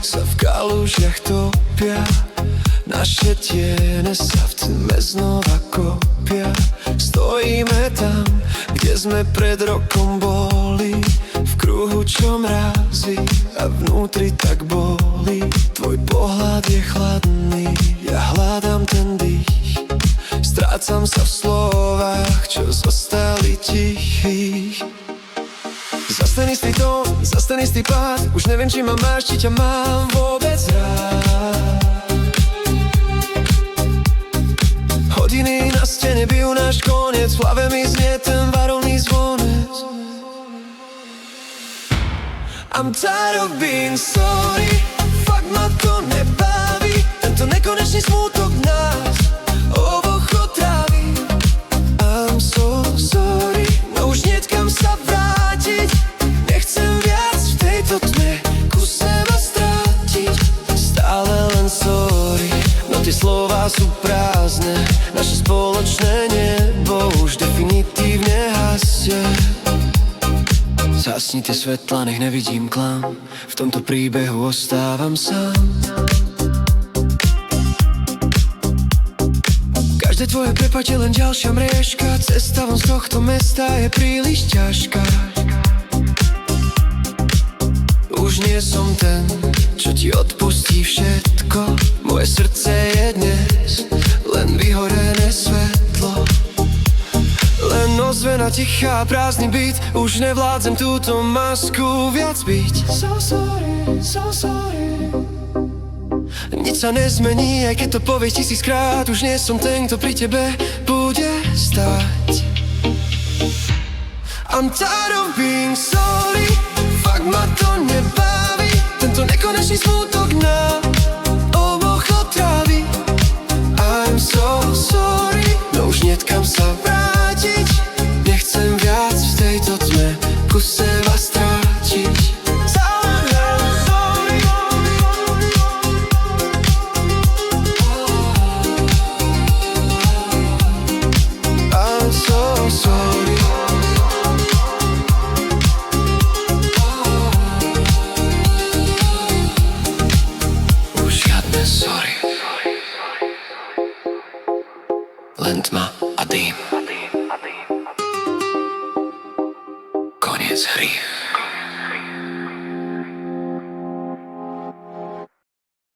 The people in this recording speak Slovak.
sa v kalužiach topia, naše tiene sa v tme znova kopia. Stojíme tam, kde sme pred rokom boli, v kruhu, čo mrazí a vnútri tak boli. Tvoj pohľad je chladný, ja hľadám ten dých, strácam sa v slovách, čo zostali tichých. Zas ten istý tón, zas ten istý pád, už neviem, či ma máš, či ťa mám vôbec rád. Hodiny na stene bijú náš koniec, v hlave mi znie ten varovný zvonec. I'm tired of being sorry, fakt ma to nebaví, tento nekonečný smútok nás oboch otráví. I'm so sorry, no už niet kam sa vrátiť, nechcem viac v tejto tme ku seba strátiť. Stále len sorry, no tie slová sú prázdne, naše spoločné nebo už definitívne hasie. Zhasni tie svetla, nech nevidím klam, v tomto príbehu ostávam sám. Každé tvoje prepad je len ďalšia mriežka, cesta von z tohto mesta je príliš ťažká. Už nie som ten, čo ti odpustí všetko, moje srdce je dnes len vyhorené svetlo. Len ozvena tichá, prázdny byt, už nevládzem túto masku viac byť. So sorry, so sorry. Nič sa nezmení, aj keď to povieš tisíckrát, už nie som ten, kto pri tebe bude stáť. I'm tired of being sorry, fakt ma to nebaví, tento nekonečný smútok na oboch otráví. I'm so sorry, no už niet kam sa vrátiť, nechcem viac v tejto tme ku seba strátiť. I'm so sorry. Už žiadne sorry, len tma a dým. Koniec hry.